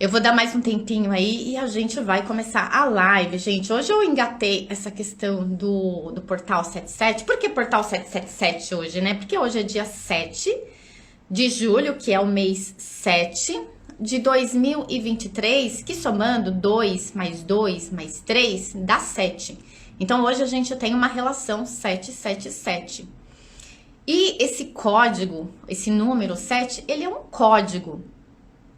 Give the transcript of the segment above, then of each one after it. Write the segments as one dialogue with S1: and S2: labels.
S1: Eu vou dar mais um tempinho aí e a gente vai começar a live, gente. Hoje eu engatei essa questão do Portal 77. Por que Portal 777 hoje, né? Porque hoje é dia 7 de julho, que é o mês 7 de 2023, que somando 2 mais 2 mais 3 dá 7. Então hoje a gente tem uma relação 777. E esse código, esse número 7, ele é um código.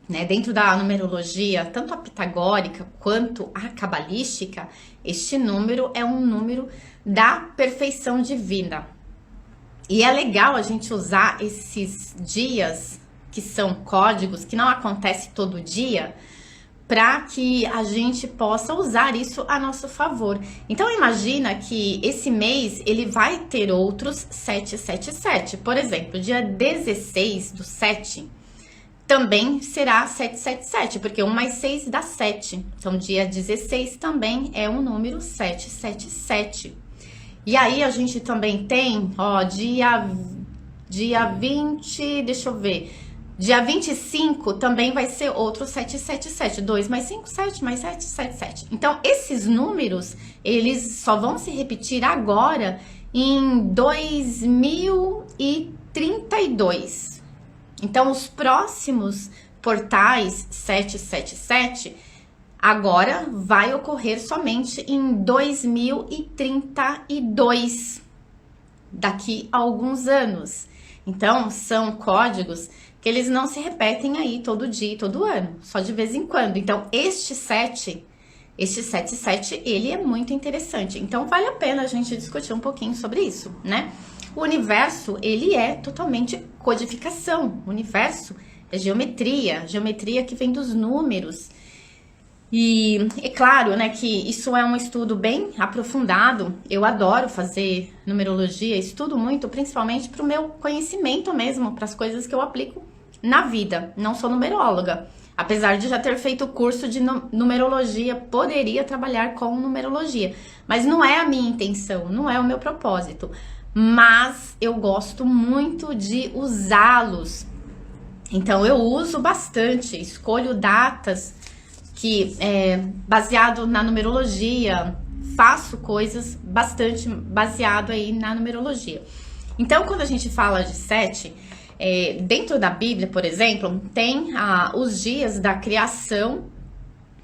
S1: Né, dentro da numerologia, tanto a pitagórica quanto a cabalística, este número é um número da perfeição divina. E é legal a gente usar esses dias, que são códigos, que não acontece todo dia, para que a gente possa usar isso a nosso favor. Então imagina que esse mês ele vai ter outros 777. Por exemplo, dia 16 do 7... também será 777, porque 1 mais 6 dá 7. Então, dia 16 também é um número 777. E aí, a gente também tem, ó, dia 20, deixa eu ver, dia 25 também vai ser outro 777. 2 mais 5, 7 mais 7, 77. Então, esses números, eles só vão se repetir agora em 2032. Então, os próximos portais 777 agora vai ocorrer somente em 2032, daqui a alguns anos. Então, são códigos que eles não se repetem aí todo dia e todo ano, só de vez em quando. Então, este 77, ele é muito interessante. Então, vale a pena a gente discutir um pouquinho sobre isso, né? O universo, ele é totalmente codificação. O universo é geometria, geometria que vem dos números. E é claro, né, que isso é um estudo bem aprofundado. Eu adoro fazer numerologia, estudo muito, principalmente para o meu conhecimento mesmo, para as coisas que eu aplico na vida. Não sou numeróloga. Apesar de já ter feito o curso de numerologia, poderia trabalhar com numerologia. Mas não é a minha intenção, não é o meu propósito. Mas eu gosto muito de usá-los. Então eu uso bastante, escolho datas que baseado na numerologia, faço coisas bastante baseado aí na numerologia. Então quando a gente fala de 7, dentro da Bíblia, por exemplo, tem os dias da criação,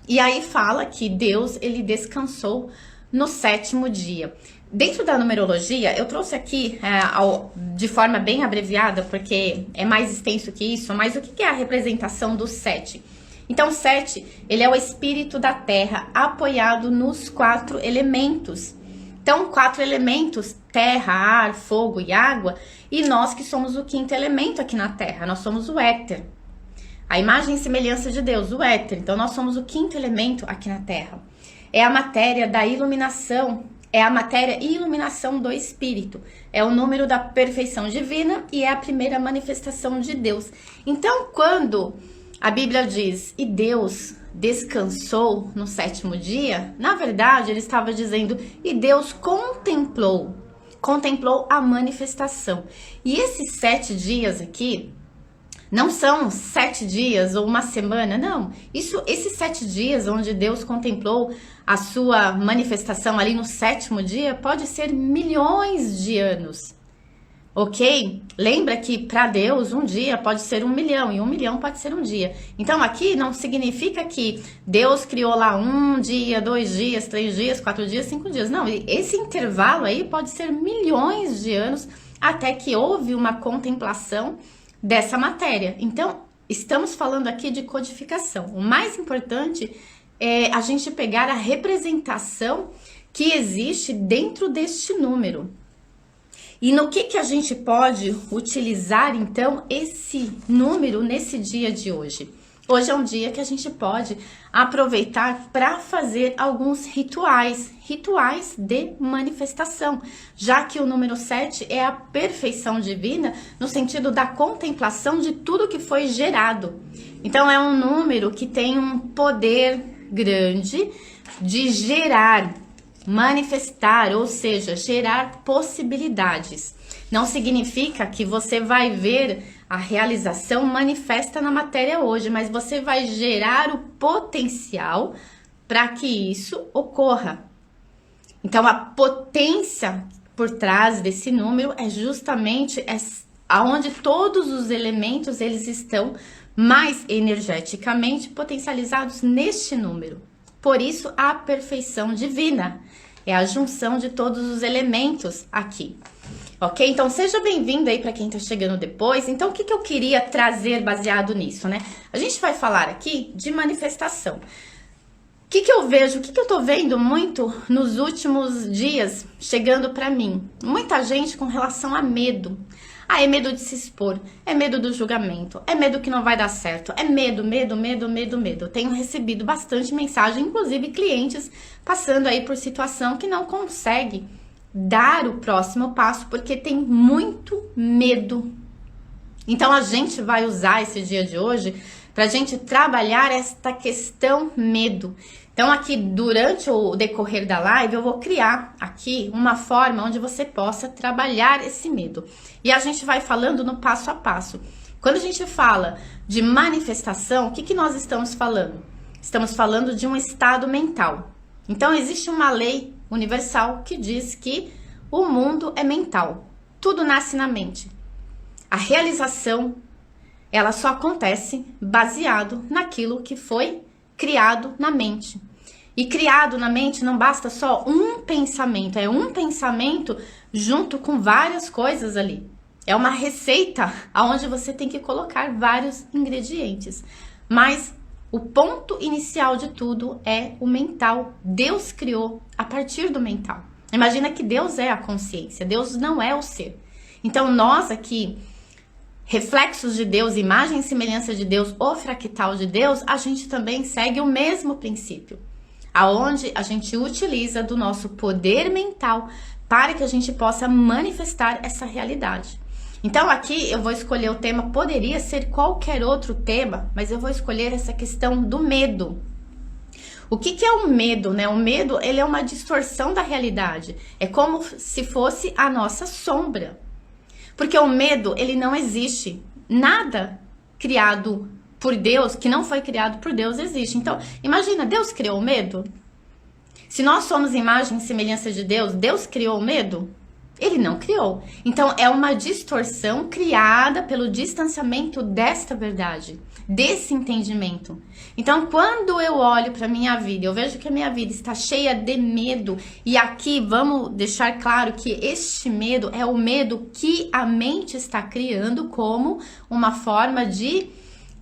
S1: e aí fala que Deus ele descansou no 7º dia. Dentro da numerologia, eu trouxe aqui de forma bem abreviada, porque é mais extenso que isso, mas o que é a representação do 7? Então, o 7, ele é o espírito da terra apoiado nos 4 elementos. Então, 4 elementos, terra, ar, fogo e água, e nós que somos o 5º elemento aqui na terra, nós somos o éter. A imagem e semelhança de Deus, o éter. Então, nós somos o 5º elemento aqui na terra. É a matéria da iluminação, é a matéria e iluminação do Espírito. É o número da perfeição divina e é a primeira manifestação de Deus. Então, quando a Bíblia diz, e Deus descansou no 7º dia, na verdade, ele estava dizendo, e Deus contemplou a manifestação. E esses 7 dias aqui, não são 7 dias ou uma semana, não. Esses 7 dias onde Deus contemplou a sua manifestação ali no 7º dia, pode ser milhões de anos, ok? Lembra que para Deus um dia pode ser 1 milhão e 1 milhão pode ser um dia. Então aqui não significa que Deus criou lá 1 dia, 2 dias, 3 dias, 4 dias, 5 dias. Não, esse intervalo aí pode ser milhões de anos até que houve uma contemplação dessa matéria. Então, estamos falando aqui de codificação. O mais importante é a gente pegar a representação que existe dentro deste número. E no que a gente pode utilizar, então, esse número nesse dia de hoje? Hoje é um dia que a gente pode aproveitar para fazer alguns rituais de manifestação, já que o número 7 é a perfeição divina no sentido da contemplação de tudo que foi gerado. Então é um número que tem um poder grande de gerar, manifestar, ou seja, gerar possibilidades. Não significa que você vai ver A realização manifesta na matéria hoje, mas você vai gerar o potencial para que isso ocorra. Então, a potência por trás desse número é justamente aonde todos os elementos eles estão mais energeticamente potencializados neste número. Por isso, a perfeição divina é a junção de todos os elementos aqui. Ok? Então, seja bem-vindo aí para quem tá chegando depois. Então, o que eu queria trazer baseado nisso, né? A gente vai falar aqui de manifestação. O que eu vejo, o que eu tô vendo muito nos últimos dias chegando para mim? Muita gente com relação a medo. Ah, é medo de se expor, é medo do julgamento, é medo que não vai dar certo, é medo. Eu tenho recebido bastante mensagem, inclusive clientes passando aí por situação que não consegue dar o próximo passo porque tem muito medo. Então a gente vai usar esse dia de hoje para a gente trabalhar esta questão medo. Então aqui durante o decorrer da live eu vou criar aqui uma forma onde você possa trabalhar esse medo. E a gente vai falando no passo a passo. Quando a gente fala de manifestação, o que nós estamos falando? Estamos falando de um estado mental. Então existe uma lei universal que diz que o mundo é mental. Tudo nasce na mente. A realização, ela só acontece baseado naquilo que foi criado na mente. E criado na mente não basta só um pensamento, é um pensamento junto com várias coisas ali. É uma receita onde você tem que colocar vários ingredientes. Mas o ponto inicial de tudo é o mental. Deus criou a partir do mental. Imagina que Deus é a consciência, Deus não é o ser. Então nós aqui, reflexos de Deus, imagem e semelhança de Deus, o fractal de Deus, a gente também segue o mesmo princípio, aonde a gente utiliza do nosso poder mental para que a gente possa manifestar essa realidade. Então aqui eu vou escolher o tema, poderia ser qualquer outro tema, mas eu vou escolher essa questão do medo. O que é o medo, né? O medo, ele é uma distorção da realidade. É como se fosse a nossa sombra. Porque o medo, ele não existe. Nada criado por Deus, que não foi criado por Deus, existe. Então, imagina, Deus criou o medo? Se nós somos imagem e semelhança de Deus, Deus criou o medo? Ele não criou. Então, é uma distorção criada pelo distanciamento desta verdade, desse entendimento. Então, quando eu olho para minha vida, eu vejo que a minha vida está cheia de medo. E aqui, vamos deixar claro que este medo é o medo que a mente está criando como uma forma de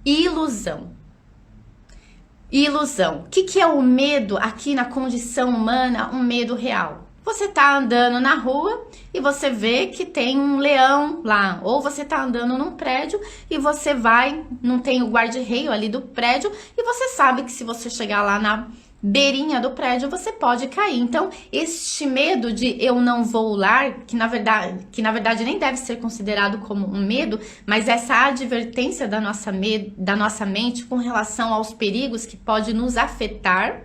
S1: ilusão. Ilusão. O que é o medo aqui na condição humana? Um medo real. Você tá andando na rua e você vê que tem um leão lá, ou você tá andando num prédio e você vai, não tem o guarda-reio ali do prédio e você sabe que se você chegar lá na beirinha do prédio você pode cair. Então, este medo de eu não vou lá, que na verdade nem deve ser considerado como um medo, mas essa advertência da nossa mente com relação aos perigos que pode nos afetar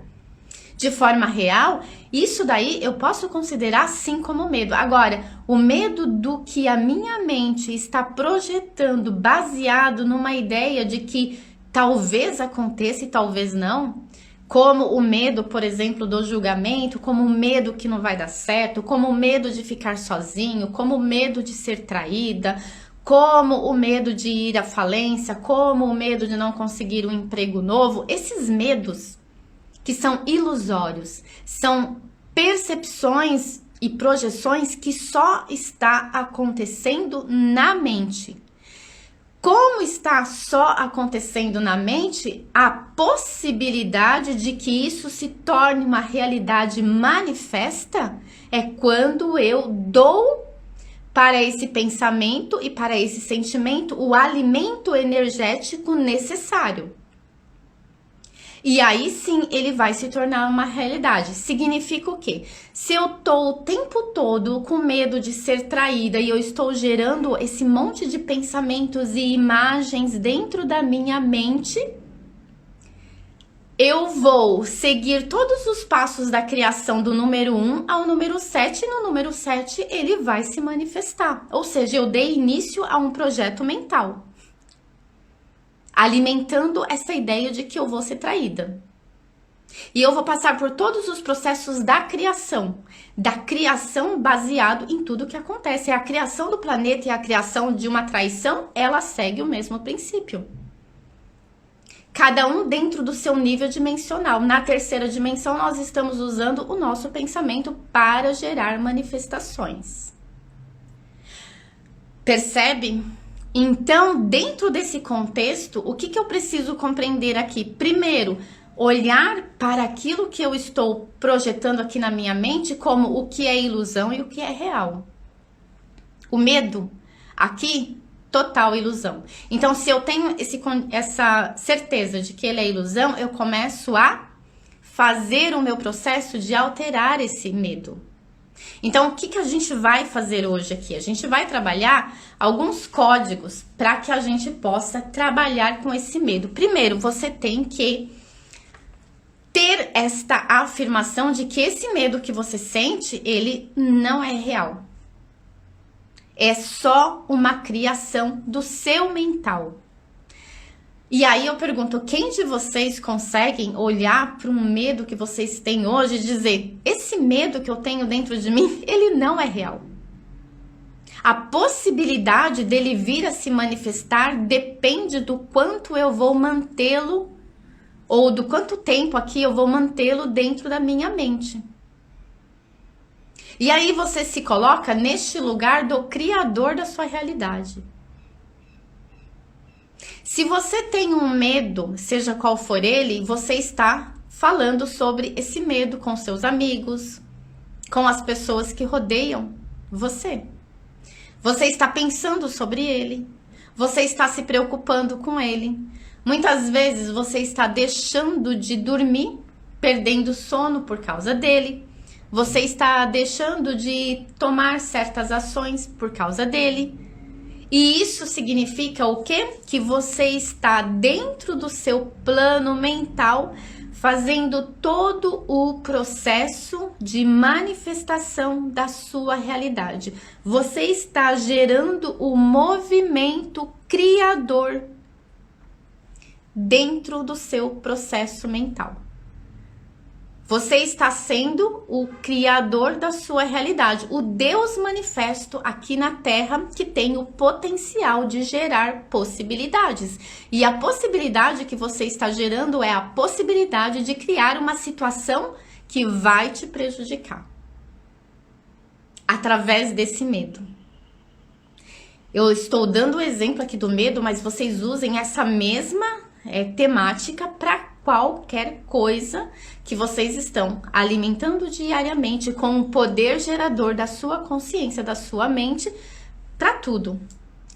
S1: de forma real, isso daí eu posso considerar sim como medo. Agora, o medo do que a minha mente está projetando baseado numa ideia de que talvez aconteça e talvez não, como o medo, por exemplo, do julgamento, como o medo que não vai dar certo, como o medo de ficar sozinho, como o medo de ser traída, como o medo de ir à falência, como o medo de não conseguir um emprego novo, esses medos que são ilusórios, são percepções e projeções que só está acontecendo na mente. Como está só acontecendo na mente, a possibilidade de que isso se torne uma realidade manifesta é quando eu dou para esse pensamento e para esse sentimento o alimento energético necessário. E aí sim ele vai se tornar uma realidade. Significa o quê? Se eu tô o tempo todo com medo de ser traída e eu estou gerando esse monte de pensamentos e imagens dentro da minha mente, eu vou seguir todos os passos da criação do número 1 ao número 7 e no número 7 ele vai se manifestar. Ou seja, eu dei início a um projeto mental. alimentando essa ideia de que eu vou ser traída. E eu vou passar por todos os processos da criação baseado em tudo que acontece. A criação do planeta e a criação de uma traição, ela segue o mesmo princípio. Cada um dentro do seu nível dimensional. Na terceira dimensão, nós estamos usando o nosso pensamento para gerar manifestações. Percebe? Então, dentro desse contexto, o que eu preciso compreender aqui? Primeiro, olhar para aquilo que eu estou projetando aqui na minha mente como o que é ilusão e o que é real. O medo, aqui, total ilusão. Então, se eu tenho essa certeza de que ele é ilusão, eu começo a fazer o meu processo de alterar esse medo. Então, o que a gente vai fazer hoje aqui? A gente vai trabalhar alguns códigos para que a gente possa trabalhar com esse medo. Primeiro, você tem que ter esta afirmação de que esse medo que você sente, ele não é real. É só uma criação do seu mental. E aí eu pergunto, quem de vocês conseguem olhar para um medo que vocês têm hoje e dizer, esse medo que eu tenho dentro de mim, ele não é real? A possibilidade dele vir a se manifestar depende do quanto eu vou mantê-lo, ou do quanto tempo aqui eu vou mantê-lo dentro da minha mente. E aí você se coloca neste lugar do criador da sua realidade. Se você tem um medo, seja qual for ele, você está falando sobre esse medo com seus amigos, com as pessoas que rodeiam você. Você está pensando sobre ele, você está se preocupando com ele. Muitas vezes você está deixando de dormir, perdendo sono por causa dele. Você está deixando de tomar certas ações por causa dele. E isso significa o quê? Que você está dentro do seu plano mental, fazendo todo o processo de manifestação da sua realidade. Você está gerando o movimento criador dentro do seu processo mental. Você está sendo o criador da sua realidade, o Deus manifesto aqui na Terra que tem o potencial de gerar possibilidades. E a possibilidade que você está gerando é a possibilidade de criar uma situação que vai te prejudicar através desse medo. Eu estou dando o exemplo aqui do medo, mas vocês usem essa mesma temática para qualquer coisa que vocês estão alimentando diariamente com o poder gerador da sua consciência, da sua mente, para tudo.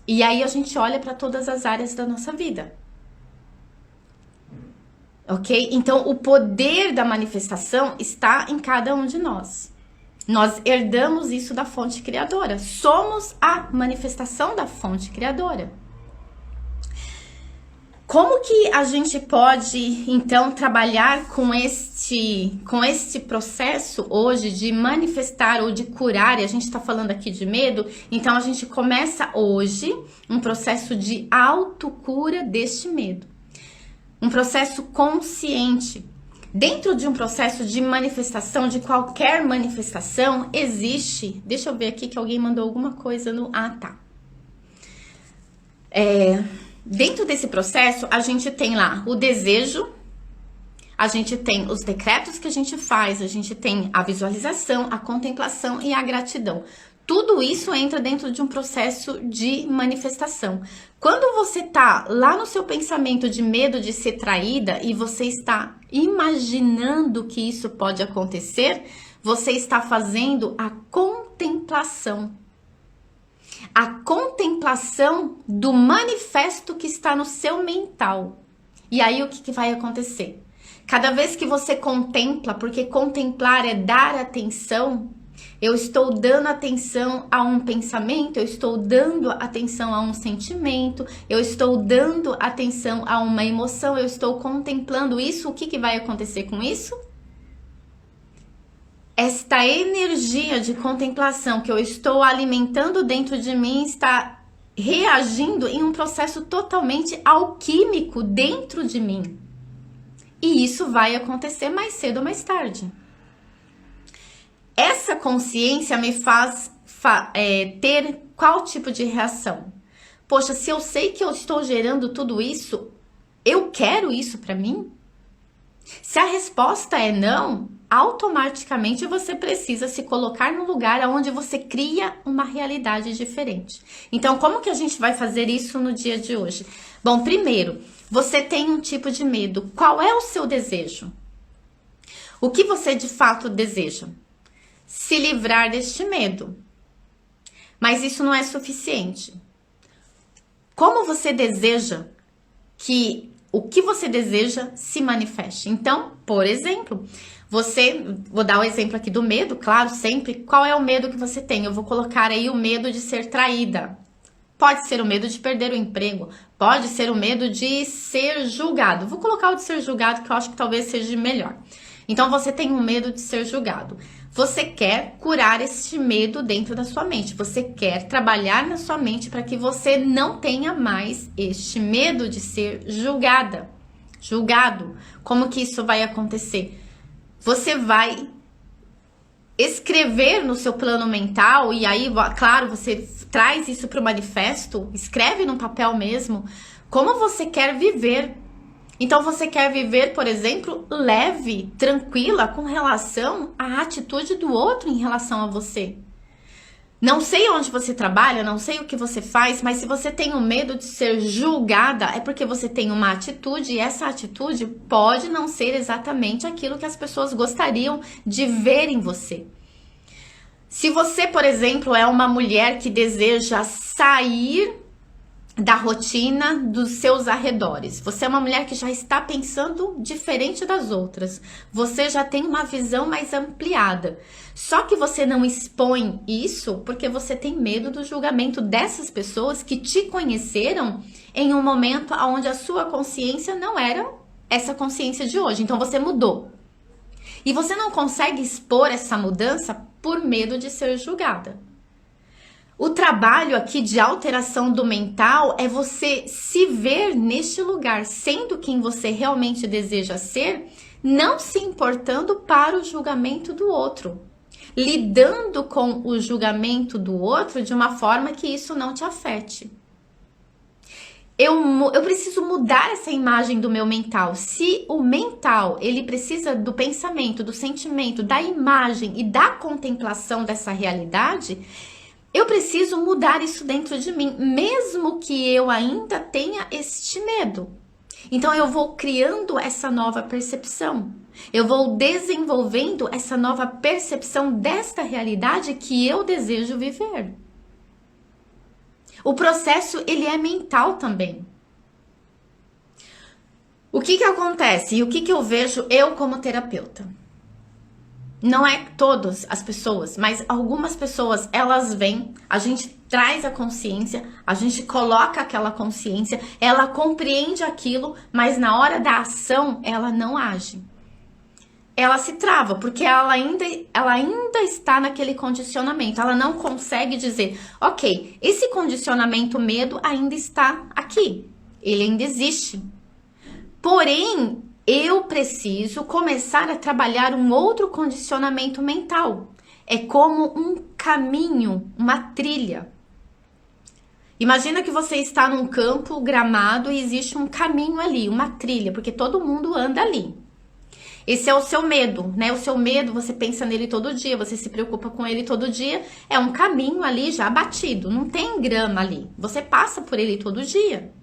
S1: E aí a gente olha para todas as áreas da nossa vida. Ok? Então, o poder da manifestação está em cada um de nós. Nós herdamos isso da fonte criadora. Somos a manifestação da fonte criadora. Como que a gente pode, então, trabalhar com este processo hoje de manifestar ou de curar? E a gente está falando aqui de medo, então a gente começa hoje um processo de autocura deste medo. Um processo consciente. Dentro de um processo de manifestação, de qualquer manifestação, existe... Deixa eu ver aqui que alguém mandou alguma coisa no... Ah, tá. Dentro desse processo, a gente tem lá o desejo, a gente tem os decretos que a gente faz, a gente tem a visualização, a contemplação e a gratidão. Tudo isso entra dentro de um processo de manifestação. Quando você tá lá no seu pensamento de medo de ser traída e você está imaginando que isso pode acontecer, você está fazendo a contemplação. A contemplação do manifesto que está no seu mental. E aí o que vai acontecer? Cada vez que você contempla, porque contemplar é dar atenção, eu estou dando atenção a um pensamento, eu estou dando atenção a um sentimento, eu estou dando atenção a uma emoção, eu estou contemplando isso, o que vai acontecer com isso? Esta energia de contemplação que eu estou alimentando dentro de mim está reagindo em um processo totalmente alquímico dentro de mim. E isso vai acontecer mais cedo ou mais tarde. Essa consciência me faz ter qual tipo de reação? Poxa, se eu sei que eu estou gerando tudo isso, eu quero isso para mim? Se a resposta é não, automaticamente você precisa se colocar no lugar onde você cria uma realidade diferente. Então, como que a gente vai fazer isso no dia de hoje? Bom, primeiro, você tem um tipo de medo. Qual é o seu desejo? O que você de fato deseja? Se livrar deste medo. Mas isso não é suficiente. Como você deseja que o que você deseja se manifeste? Então, por exemplo, vou dar o exemplo aqui do medo, claro, sempre. Qual é o medo que você tem? Eu vou colocar aí o medo de ser traída. Pode ser o medo de perder o emprego, pode ser o medo de ser julgado. Vou colocar o de ser julgado, que eu acho que talvez seja melhor. Então, você tem um medo de ser julgado. Você quer curar este medo dentro da sua mente. Você quer trabalhar na sua mente para que você não tenha mais este medo de ser julgado. Como que isso vai acontecer? Você vai escrever no seu plano mental, e aí, claro, você traz isso para o manifesto, escreve no papel mesmo, como você quer viver. Então, você quer viver, por exemplo, leve, tranquila com relação à atitude do outro em relação a você. Não sei onde você trabalha, não sei o que você faz, mas se você tem o medo de ser julgada, é porque você tem uma atitude e essa atitude pode não ser exatamente aquilo que as pessoas gostariam de ver em você. Se você, por exemplo, é uma mulher que deseja sair da rotina dos seus arredores. Você é uma mulher que já está pensando diferente das outras. Você já tem uma visão mais ampliada. Só que você não expõe isso porque você tem medo do julgamento dessas pessoas que te conheceram em um momento onde a sua consciência não era essa consciência de hoje. Então você mudou. E você não consegue expor essa mudança por medo de ser julgada. O trabalho aqui de alteração do mental é você se ver neste lugar, sendo quem você realmente deseja ser, não se importando para o julgamento do outro, lidando com o julgamento do outro de uma forma que isso não te afete. Eu preciso mudar essa imagem do meu mental. Se o mental, ele precisa do pensamento, do sentimento, da imagem e da contemplação dessa realidade, eu preciso mudar isso dentro de mim, mesmo que eu ainda tenha este medo. Então eu vou criando essa nova percepção. Eu vou desenvolvendo essa nova percepção desta realidade que eu desejo viver. O processo, ele é mental também. O que acontece e o que eu vejo eu como terapeuta? Não é todas as pessoas, mas algumas pessoas, elas vêm, a gente traz a consciência, a gente coloca aquela consciência, ela compreende aquilo, mas na hora da ação, ela não age. Ela se trava, porque ela ainda está naquele condicionamento, ela não consegue dizer, ok, esse condicionamento medo ainda está aqui, ele ainda existe. Porém, eu preciso começar a trabalhar um outro condicionamento mental. É como um caminho, uma trilha. Imagina que você está num campo gramado e existe um caminho ali, uma trilha, porque todo mundo anda ali. Esse é o seu medo, né? O seu medo, você pensa nele todo dia, você se preocupa com ele todo dia. É um caminho ali já batido, não tem grama ali. Você passa por ele todo dia.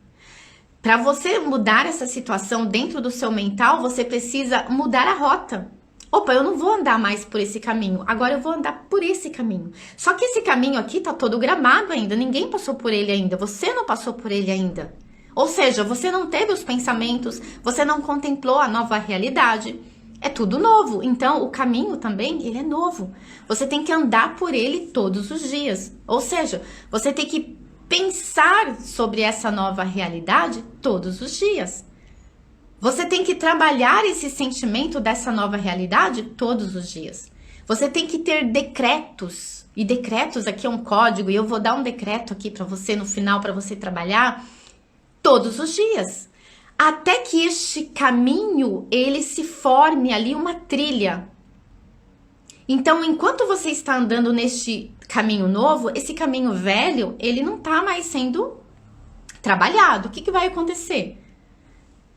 S1: Para você mudar essa situação dentro do seu mental, você precisa mudar a rota. Opa, eu não vou andar mais por esse caminho, agora eu vou andar por esse caminho. Só que esse caminho aqui tá todo gramado ainda, ninguém passou por ele ainda, você não passou por ele ainda. Ou seja, você não teve os pensamentos, você não contemplou a nova realidade. É tudo novo, então o caminho também, ele é novo. Você tem que andar por ele todos os dias. Ou seja, você tem que pensar sobre essa nova realidade todos os dias. Você tem que trabalhar esse sentimento dessa nova realidade todos os dias. Você tem que ter decretos E decretos aqui é um código, e eu vou dar um decreto aqui para você no final, para você trabalhar todos os dias. Até que este caminho, ele se forme ali uma trilha. Então, enquanto você está andando neste caminho novo, esse caminho velho, ele não está mais sendo trabalhado. O que vai acontecer?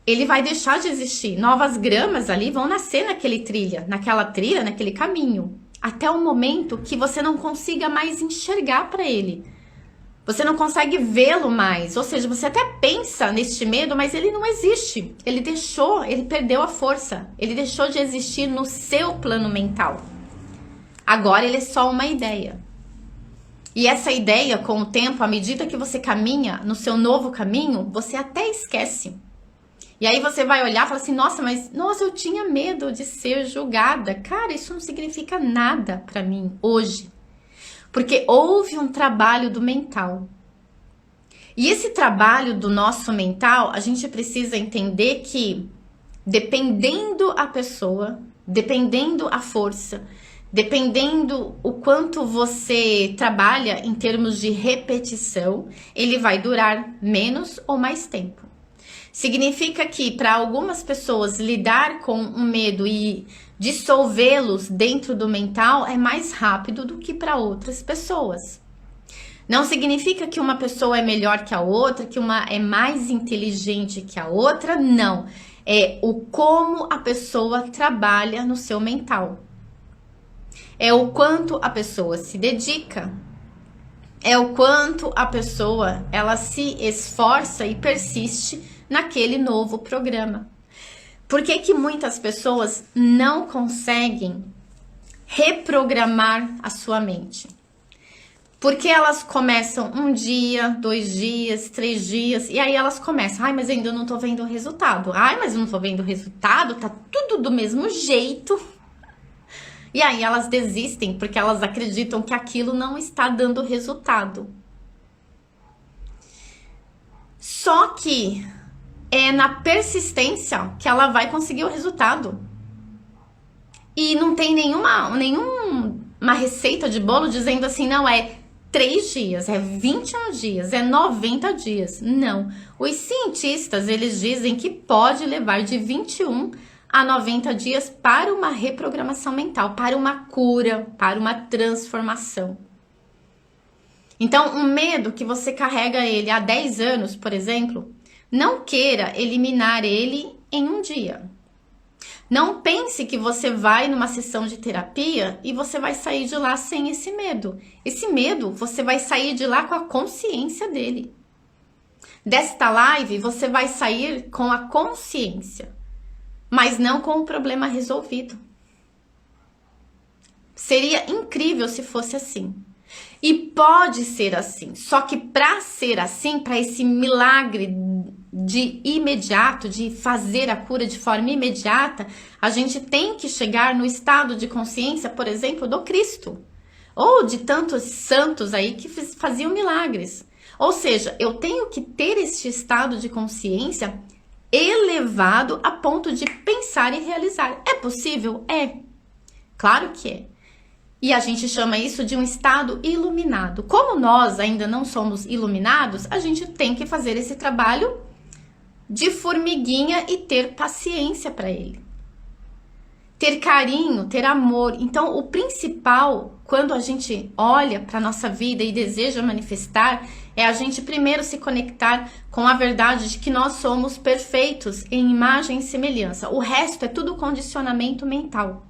S1: Ele vai deixar de existir. Novas gramas ali vão nascer naquela trilha, naquele caminho. Até o momento que você não consiga mais enxergar para ele. Você não consegue vê-lo mais. Ou seja, você até pensa neste medo, mas ele não existe. Ele perdeu a força. Ele deixou de existir no seu plano mental. Agora ele é só uma ideia. E essa ideia, com o tempo, à medida que você caminha no seu novo caminho, você até esquece. E aí você vai olhar e falar assim, nossa, eu tinha medo de ser julgada. Cara, isso não significa nada pra mim hoje. Porque houve um trabalho do mental. E esse trabalho do nosso mental, a gente precisa entender que, dependendo a pessoa, dependendo a força, dependendo o quanto você trabalha em termos de repetição, ele vai durar menos ou mais tempo. Significa que para algumas pessoas lidar com um medo e dissolvê-los dentro do mental é mais rápido do que para outras pessoas. Não significa que uma pessoa é melhor que a outra, que uma é mais inteligente que a outra, não. É o como a pessoa trabalha no seu mental. É o quanto a pessoa se dedica. É o quanto a pessoa ela se esforça e persiste naquele novo programa. Por que muitas pessoas não conseguem reprogramar a sua mente? Porque elas começam 1 dia, 2 dias, 3 dias, e aí elas começam, ai, mas ainda não tô vendo o resultado. Ai, mas eu não tô vendo o resultado, tá tudo do mesmo jeito. E aí elas desistem, porque elas acreditam que aquilo não está dando resultado. Só que é na persistência que ela vai conseguir o resultado. E não tem nenhuma receita de bolo dizendo assim, não, é 3 dias, é 21 dias, é 90 dias. Não. Os cientistas, eles dizem que pode levar de 21 a 90 dias para uma reprogramação mental, para uma cura, para uma transformação. Então, um medo que você carrega ele há 10 anos, por exemplo, não queira eliminar ele em 1 dia. Não pense que você vai numa sessão de terapia e você vai sair de lá sem esse medo. Esse medo, você vai sair de lá com a consciência dele. Desta live, você vai sair com a consciência, mas não com o problema resolvido. Seria incrível se fosse assim. E pode ser assim. Só que para ser assim, para esse milagre de imediato, de fazer a cura de forma imediata, a gente tem que chegar no estado de consciência, por exemplo, do Cristo. Ou de tantos santos aí que faziam milagres. Ou seja, eu tenho que ter este estado de consciência elevado a ponto de pensar e realizar. É possível? É. Claro que é. E a gente chama isso de um estado iluminado. Como nós ainda não somos iluminados, a gente tem que fazer esse trabalho de formiguinha e ter paciência para ele. Ter carinho, ter amor. Então, o principal, quando a gente olha para a nossa vida e deseja manifestar, é a gente primeiro se conectar com a verdade de que nós somos perfeitos em imagem e semelhança. O resto é tudo condicionamento mental.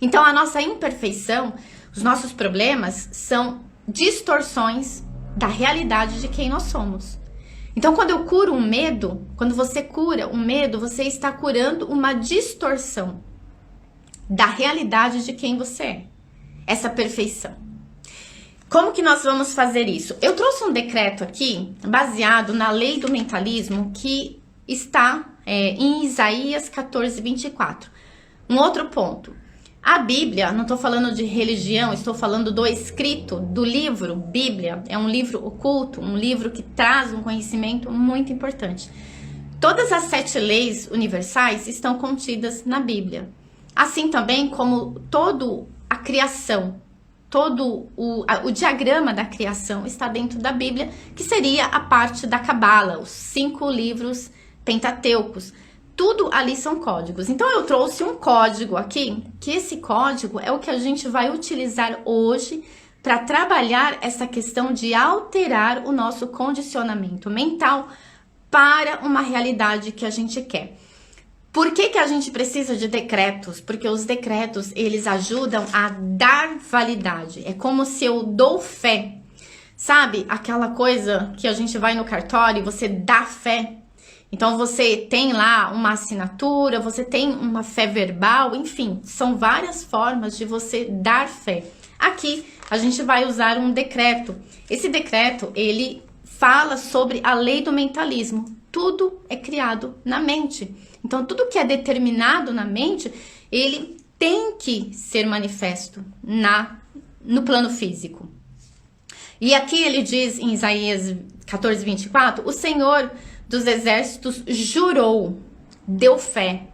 S1: Então, a nossa imperfeição, os nossos problemas são distorções da realidade de quem nós somos. Então, quando eu curo um medo, quando você cura um medo, você está curando uma distorção da realidade de quem você é. Essa perfeição. Como que nós vamos fazer isso? Eu trouxe um decreto aqui, baseado na lei do mentalismo, que está em Isaías 14, 24. Um outro ponto. A Bíblia, não estou falando de religião, estou falando do escrito, do livro Bíblia. É um livro oculto, um livro que traz um conhecimento muito importante. Todas as 7 leis universais estão contidas na Bíblia. Assim também como toda a criação. todo o diagrama da criação está dentro da Bíblia, que seria a parte da Cabala, os 5 livros pentateucos. Tudo ali são códigos. Então eu trouxe um código aqui, que esse código é o que a gente vai utilizar hoje para trabalhar essa questão de alterar o nosso condicionamento mental para uma realidade que a gente quer. Por que que a gente precisa de decretos? Porque os decretos, eles ajudam a dar validade. É como se eu dou fé. Sabe aquela coisa que a gente vai no cartório e você dá fé? Então você tem lá uma assinatura, você tem uma fé verbal, enfim, são várias formas de você dar fé. Aqui a gente vai usar um decreto. Esse decreto, ele fala sobre a lei do mentalismo. Tudo é criado na mente. Então tudo que é determinado na mente, ele tem que ser manifesto no plano físico. E aqui ele diz em Isaías 14, 24, o Senhor dos exércitos jurou, deu fé.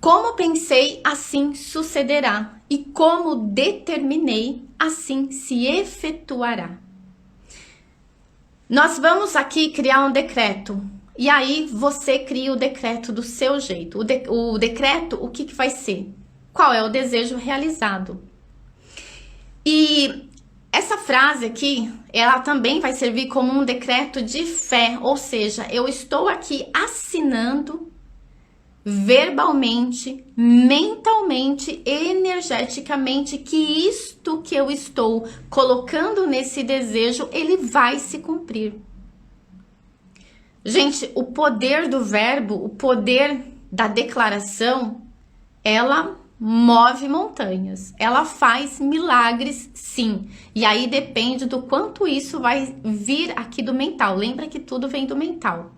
S1: Como pensei, assim sucederá. E como determinei, assim se efetuará. Nós vamos aqui criar um decreto. E aí você cria o decreto do seu jeito. O decreto, o que vai ser? Qual é o desejo realizado? E essa frase aqui, ela também vai servir como um decreto de fé, ou seja, eu estou aqui assinando verbalmente, mentalmente, energeticamente que isto que eu estou colocando nesse desejo, ele vai se cumprir. Gente, o poder do verbo, o poder da declaração, ela move montanhas, ela faz milagres, sim. E aí depende do quanto isso vai vir aqui do mental. Lembra que tudo vem do mental.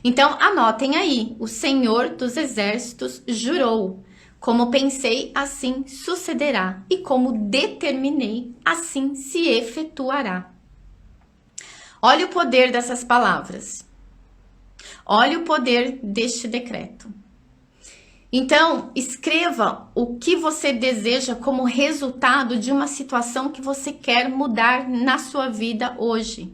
S1: Então anotem aí, o Senhor dos exércitos jurou. Como pensei, assim sucederá. E como determinei, assim se efetuará. Olha o poder dessas palavras. Olha o poder deste decreto. Então, escreva o que você deseja como resultado de uma situação que você quer mudar na sua vida hoje.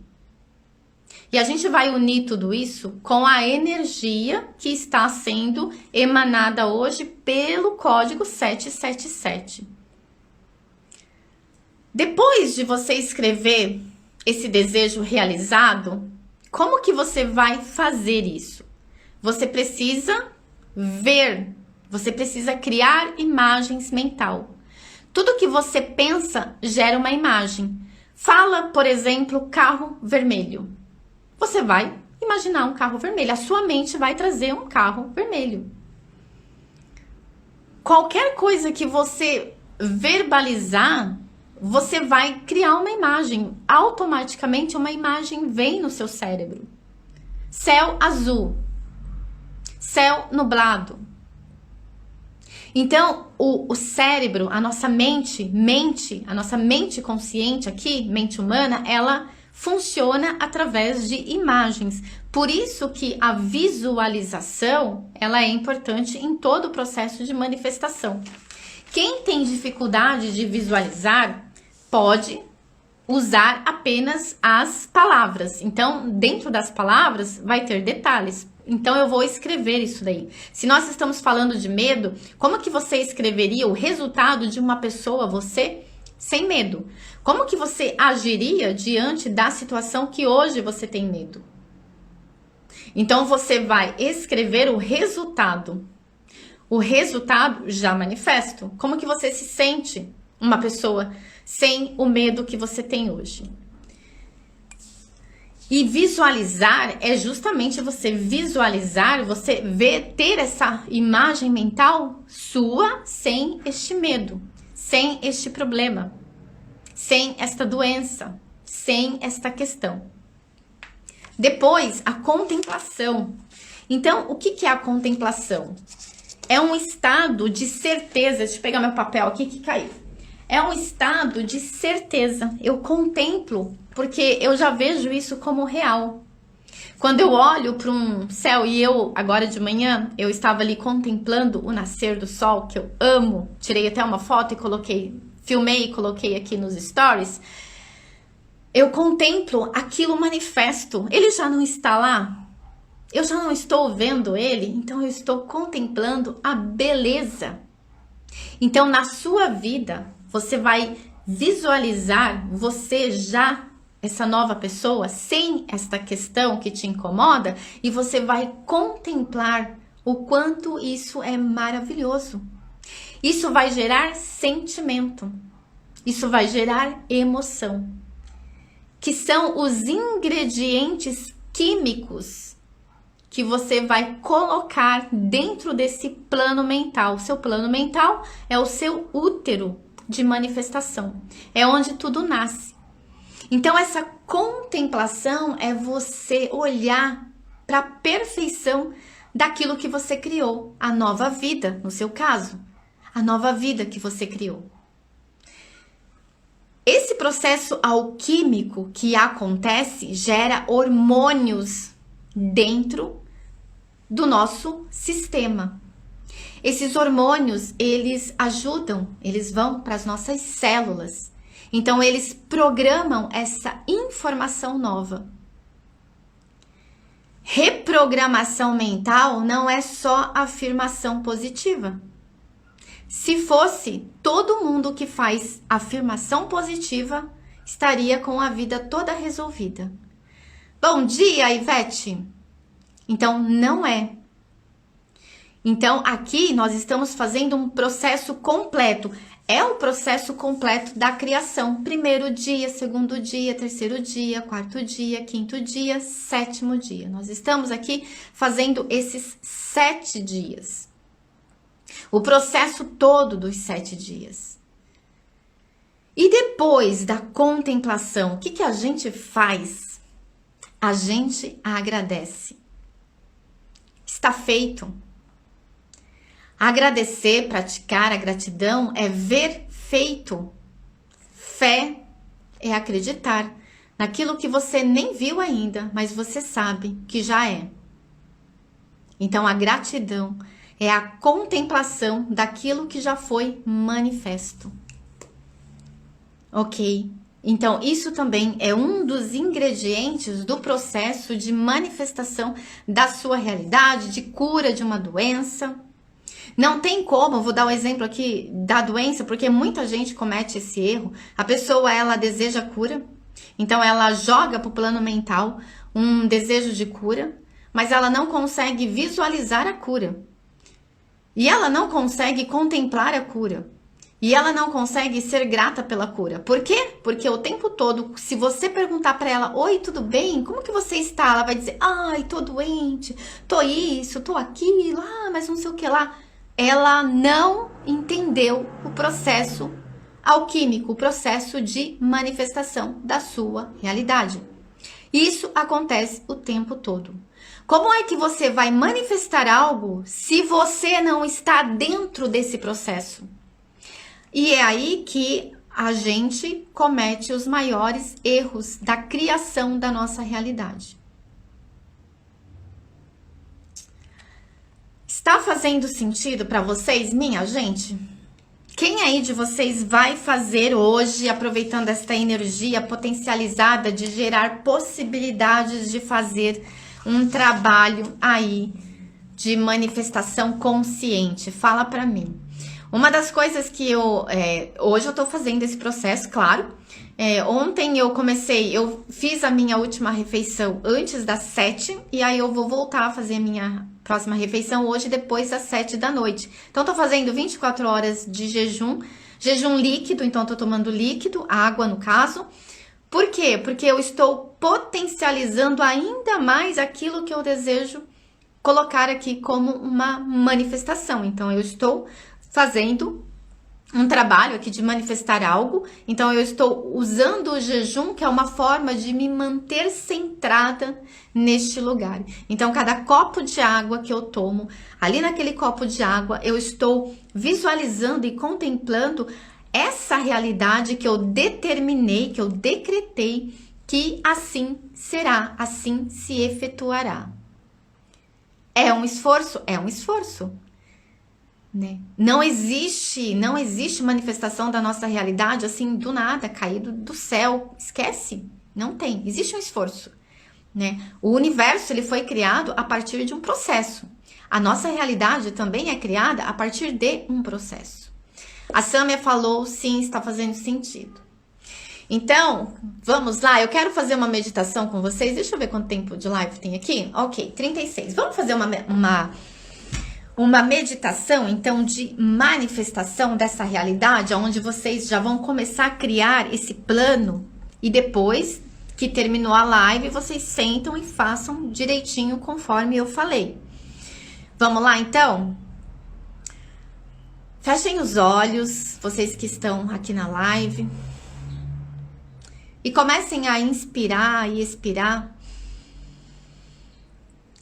S1: E a gente vai unir tudo isso com a energia que está sendo emanada hoje pelo código 777. Depois de você escrever esse desejo realizado, como que você vai fazer isso? Você precisa ver. Você precisa criar imagens mental. Tudo que você pensa gera uma imagem. Fala, por exemplo, carro vermelho. Você vai imaginar um carro vermelho. A sua mente vai trazer um carro vermelho. Qualquer coisa que você verbalizar, você vai criar uma imagem. Automaticamente uma imagem vem no seu cérebro. Céu azul. Céu nublado. Então, o cérebro, a nossa mente, a nossa mente consciente aqui, mente humana, ela funciona através de imagens. Por isso que a visualização, ela é importante em todo o processo de manifestação. Quem tem dificuldade de visualizar, pode usar apenas as palavras. Então, dentro das palavras, vai ter detalhes. Então, eu vou escrever isso daí. Se nós estamos falando de medo, como que você escreveria o resultado de uma pessoa, você, sem medo? Como que você agiria diante da situação que hoje você tem medo? Então, você vai escrever o resultado. O resultado já manifesto. Como que você se sente uma pessoa sem o medo que você tem hoje? E visualizar é justamente você visualizar, você ver, ter essa imagem mental sua sem este medo, sem este problema, sem esta doença, sem esta questão. Depois, a contemplação. Então, o que é a contemplação? É um estado de certeza. Deixa eu pegar meu papel aqui que caiu. É um estado de certeza. Eu contemplo, porque eu já vejo isso como real. Quando eu olho para um céu, e eu, agora de manhã, eu estava ali contemplando o nascer do sol, que eu amo. Tirei até uma foto e coloquei filmei e coloquei aqui nos stories, eu contemplo aquilo manifesto. Ele já não está lá? Eu já não estou vendo ele? Então eu estou contemplando a beleza. Então na sua vida, você vai visualizar você já, essa nova pessoa, sem esta questão que te incomoda, e você vai contemplar o quanto isso é maravilhoso. Isso vai gerar sentimento. Isso vai gerar emoção. Que são os ingredientes químicos que você vai colocar dentro desse plano mental. Seu plano mental é o seu útero de manifestação. É onde tudo nasce. Então, essa contemplação é você olhar para a perfeição daquilo que você criou. A nova vida, no seu caso. A nova vida que você criou. Esse processo alquímico que acontece gera hormônios dentro do nosso sistema. Esses hormônios, eles ajudam, eles vão para as nossas células. Então, eles programam essa informação nova. Reprogramação mental não é só afirmação positiva. Se fosse, todo mundo que faz afirmação positiva estaria com a vida toda resolvida. Bom dia, Ivete! Então, não é. Então, aqui nós estamos fazendo um processo completo. É o processo completo da criação. Primeiro dia, segundo dia, terceiro dia, quarto dia, quinto dia, sétimo dia. Nós estamos aqui fazendo esses 7 dias. O processo todo dos 7 dias. E depois da contemplação, o que a gente faz? A gente agradece. Está feito. Agradecer, praticar a gratidão é ver feito. Fé é acreditar naquilo que você nem viu ainda, mas você sabe que já é. Então, a gratidão é a contemplação daquilo que já foi manifesto. Ok? Então, isso também é um dos ingredientes do processo de manifestação da sua realidade, de cura de uma doença. Não tem como, eu vou dar o exemplo aqui da doença, porque muita gente comete esse erro. A pessoa, ela deseja cura, então ela joga para o plano mental um desejo de cura, mas ela não consegue visualizar a cura. E ela não consegue contemplar a cura. E ela não consegue ser grata pela cura. Por quê? Porque o tempo todo, se você perguntar para ela, oi, tudo bem? Como que você está? Ela vai dizer, ai, tô doente, tô isso, tô aquilo, mas não sei o que lá. Ela não entendeu o processo alquímico, o processo de manifestação da sua realidade. Isso acontece o tempo todo. Como é que você vai manifestar algo se você não está dentro desse processo? E é aí que a gente comete os maiores erros da criação da nossa realidade. Está fazendo sentido para vocês, minha gente? Quem aí de vocês vai fazer hoje, aproveitando esta energia potencializada de gerar possibilidades de fazer um trabalho aí de manifestação consciente? Fala para mim. Uma das coisas que hoje eu tô fazendo esse processo, claro. Ontem eu fiz a minha última refeição antes das 7, e aí eu vou voltar a fazer a minha próxima refeição hoje depois das 7 da noite. Então, tô fazendo 24 horas de jejum líquido, então tô tomando líquido, água no caso. Por quê? Porque eu estou potencializando ainda mais aquilo que eu desejo colocar aqui como uma manifestação. Então, eu estou fazendo um trabalho aqui de manifestar algo, então eu estou usando o jejum, que é uma forma de me manter centrada neste lugar. Então, cada copo de água que eu tomo, ali naquele copo de água, eu estou visualizando e contemplando essa realidade que eu determinei, que eu decretei, que assim será, assim se efetuará. É um esforço? É um esforço. né? Não existe manifestação da nossa realidade assim do nada, caído do céu. Esquece, não tem. Existe um esforço, né? O universo ele foi criado a partir de um processo. A nossa realidade também é criada a partir de um processo. A Sâmia falou, sim, está fazendo sentido. Então, vamos lá, eu quero fazer uma meditação com vocês. Deixa eu ver quanto tempo de live tem aqui. Ok, 36. Vamos fazer uma meditação, então, de manifestação dessa realidade, onde vocês já vão começar a criar esse plano e depois que terminou a live, vocês sentam e façam direitinho conforme eu falei. Vamos lá, então? Fechem os olhos, vocês que estão aqui na live. E comecem a inspirar e expirar,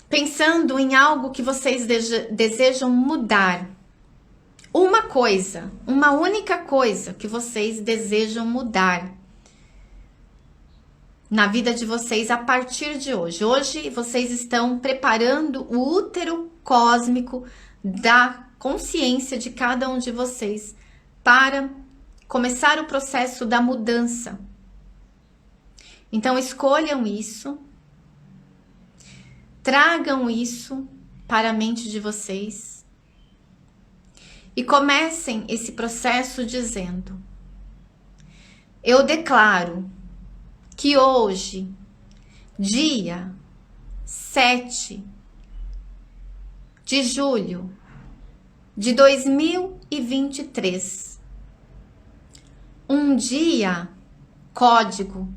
S1: pensando em algo que vocês desejam mudar. Uma coisa, uma única coisa que vocês desejam mudar na vida de vocês a partir de hoje. Hoje vocês estão preparando o útero cósmico da consciência de cada um de vocês para começar o processo da mudança. Então escolham isso, tragam isso para a mente de vocês e comecem esse processo dizendo: eu declaro que hoje, dia 7 de julho de 2023, um dia código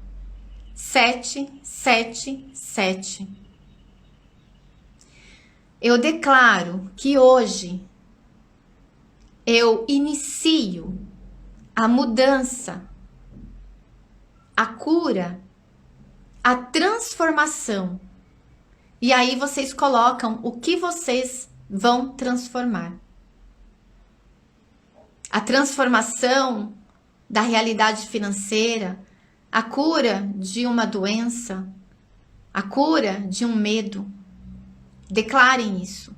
S1: 777. Eu declaro que hoje eu inicio a mudança, a cura, a transformação. E aí vocês colocam o que vocês vão transformar. A transformação da realidade financeira, a cura de uma doença, a cura de um medo. Declarem isso.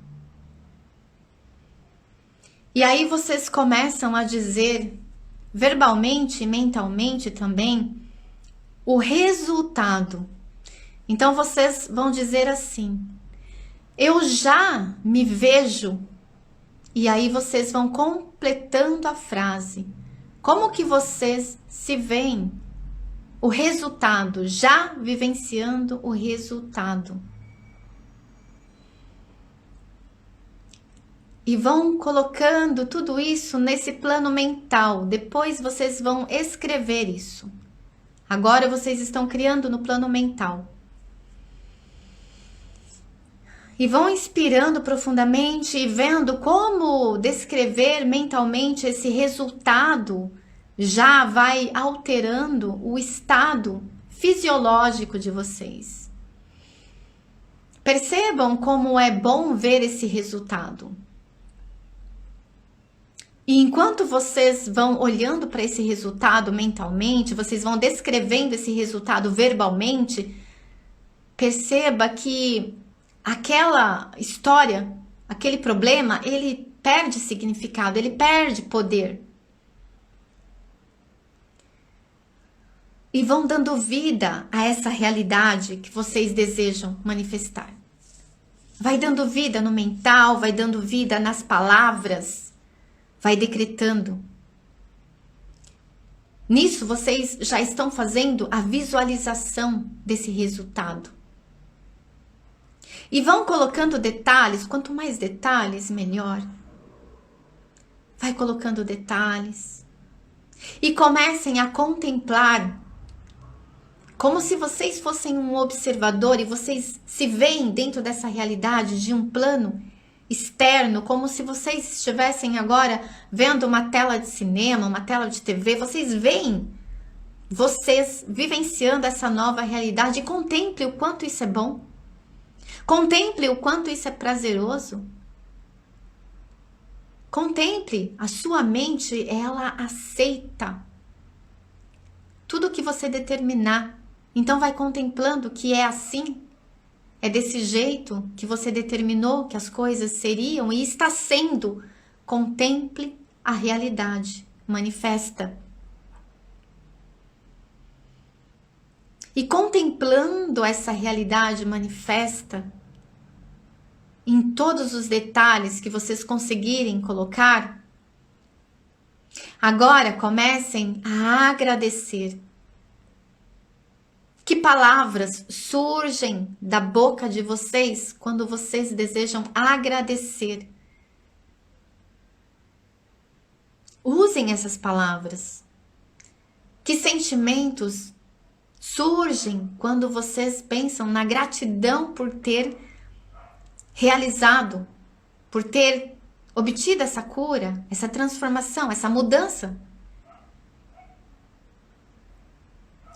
S1: E aí vocês começam a dizer verbalmente e mentalmente também o resultado. Então vocês vão dizer assim: eu já me vejo. E aí vocês vão completando a frase. Como que vocês se veem? O resultado, já vivenciando o resultado. E vão colocando tudo isso nesse plano mental. Depois vocês vão escrever isso. Agora vocês estão criando no plano mental. E vão inspirando profundamente e vendo como descrever mentalmente esse resultado já vai alterando o estado fisiológico de vocês. Percebam como é bom ver esse resultado. E enquanto vocês vão olhando para esse resultado mentalmente, vocês vão descrevendo esse resultado verbalmente, perceba que aquela história, aquele problema, ele perde significado, ele perde poder. E vão dando vida a essa realidade que vocês desejam manifestar. Vai dando vida no mental, vai dando vida nas palavras, vai decretando. Nisso vocês já estão fazendo a visualização desse resultado. E vão colocando detalhes, quanto mais detalhes, melhor. Vai colocando detalhes. E comecem a contemplar, como se vocês fossem um observador e vocês se veem dentro dessa realidade de um plano externo, como se vocês estivessem agora vendo uma tela de cinema, uma tela de TV. Vocês veem vocês vivenciando essa nova realidade e contemple o quanto isso é bom. Contemple o quanto isso é prazeroso. Contemple, a sua mente, ela aceita tudo que você determinar. Então vai contemplando que é assim, é desse jeito que você determinou que as coisas seriam e está sendo contemple a realidade manifesta. E contemplando essa realidade manifesta, em todos os detalhes que vocês conseguirem colocar, agora comecem a agradecer. Que palavras surgem da boca de vocês quando vocês desejam agradecer? Usem essas palavras. Que sentimentos surgem quando vocês pensam na gratidão por ter realizado, por ter obtido essa cura, essa transformação, essa mudança?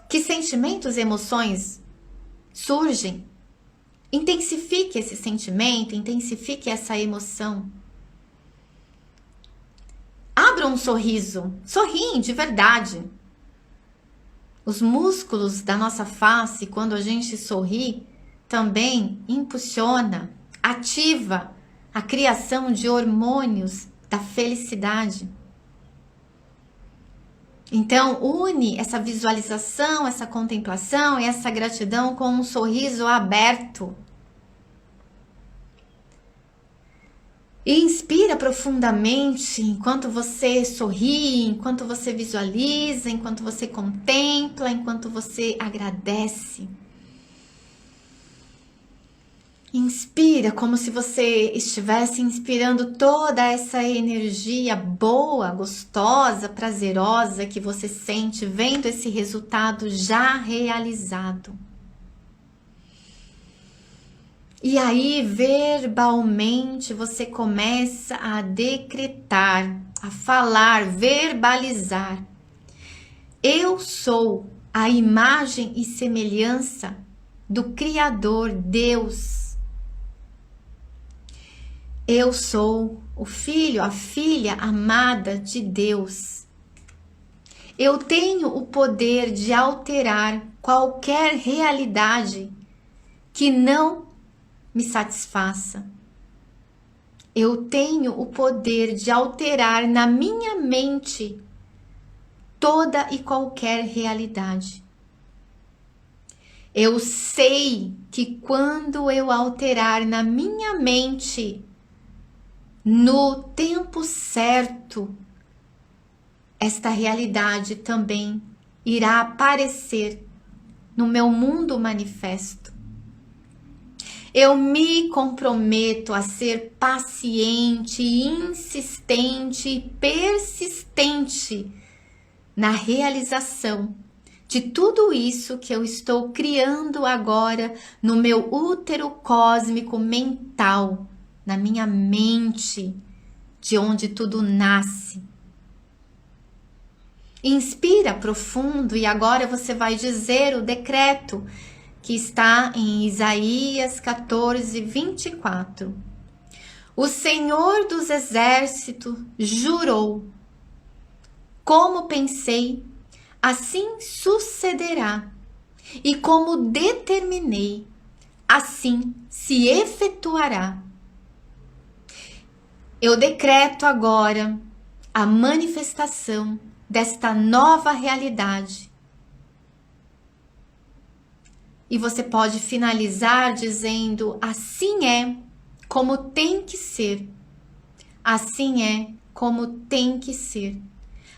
S1: Que sentimentos e emoções surgem? Intensifique esse sentimento, intensifique essa emoção. Abra um sorriso, sorriem de verdade. Os músculos da nossa face, quando a gente sorri, também impulsiona, ativa a criação de hormônios da felicidade. Então, une essa visualização, essa contemplação e essa gratidão com um sorriso aberto. E inspira profundamente enquanto você sorri, enquanto você visualiza, enquanto você contempla, enquanto você agradece. Inspira como se você estivesse inspirando toda essa energia boa, gostosa, prazerosa que você sente vendo esse resultado já realizado. E aí, verbalmente, você começa a decretar, a falar, verbalizar. Eu sou a imagem e semelhança do Criador Deus. Eu sou o filho, a filha amada de Deus. Eu tenho o poder de alterar qualquer realidade que não me satisfaça. Eu tenho o poder de alterar na minha mente toda e qualquer realidade. Eu sei que quando eu alterar na minha mente, no tempo certo, esta realidade também irá aparecer no meu mundo manifesto. Eu me comprometo a ser paciente, insistente e persistente na realização de tudo isso que eu estou criando agora no meu útero cósmico mental, na minha mente, de onde tudo nasce. Inspira profundo e agora você vai dizer o decreto que está em Isaías 14, 24. O Senhor dos Exércitos jurou: como pensei, assim sucederá, e como determinei, assim se efetuará. Eu decreto agora a manifestação desta nova realidade. E você pode finalizar dizendo: assim é como tem que ser. Assim é como tem que ser.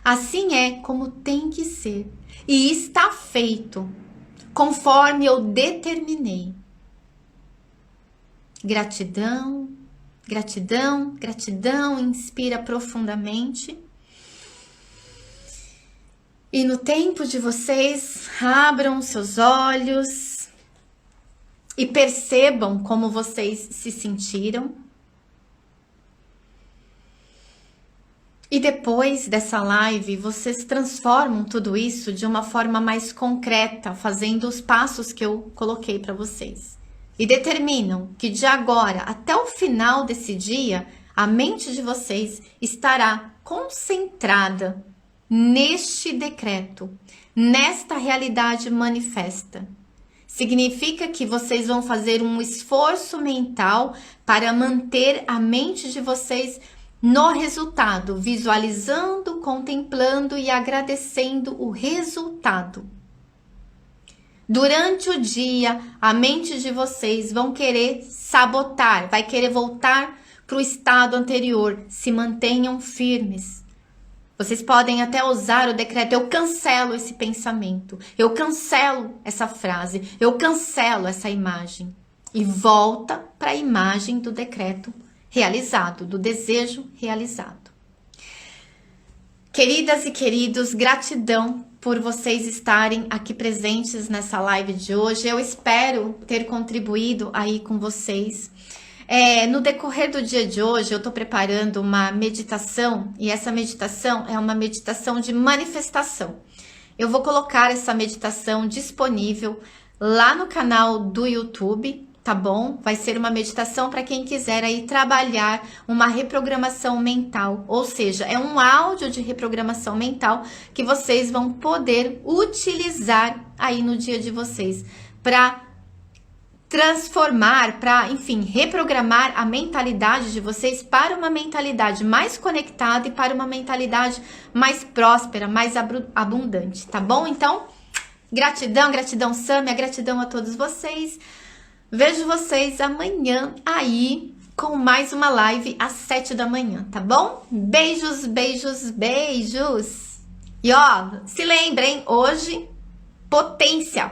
S1: Assim é como tem que ser. E está feito conforme eu determinei. Gratidão, gratidão, gratidão. Inspira profundamente. E no tempo de vocês, abram seus olhos e percebam como vocês se sentiram. E depois dessa live, vocês transformam tudo isso de uma forma mais concreta, fazendo os passos que eu coloquei para vocês. E determinam que de agora até o final desse dia, a mente de vocês estará concentrada neste decreto, nesta realidade manifesta. Significa que vocês vão fazer um esforço mental para manter a mente de vocês no resultado, visualizando, contemplando e agradecendo o resultado. Durante o dia, a mente de vocês vão querer sabotar, vai querer voltar para o estado anterior. Se mantenham firmes. Vocês podem até usar o decreto: eu cancelo esse pensamento, eu cancelo essa frase, eu cancelo essa imagem. E volta para a imagem do decreto realizado, do desejo realizado. Queridas e queridos, gratidão por vocês estarem aqui presentes nessa live de hoje. Eu espero ter contribuído aí com vocês. No decorrer do dia de hoje, eu estou preparando uma meditação, e essa meditação é uma meditação de manifestação. Eu vou colocar essa meditação disponível lá no canal do YouTube, tá bom? Vai ser uma meditação para quem quiser aí trabalhar uma reprogramação mental, ou seja, é um áudio de reprogramação mental que vocês vão poder utilizar aí no dia de vocês para transformar, para, enfim, reprogramar a mentalidade de vocês para uma mentalidade mais conectada e para uma mentalidade mais próspera, mais abundante, tá bom? Então, gratidão, gratidão, Sâmia, gratidão a todos vocês. Vejo vocês amanhã aí com mais uma live às 7 da manhã, tá bom? Beijos, beijos, beijos! E ó, se lembrem, hoje, potência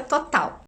S1: total.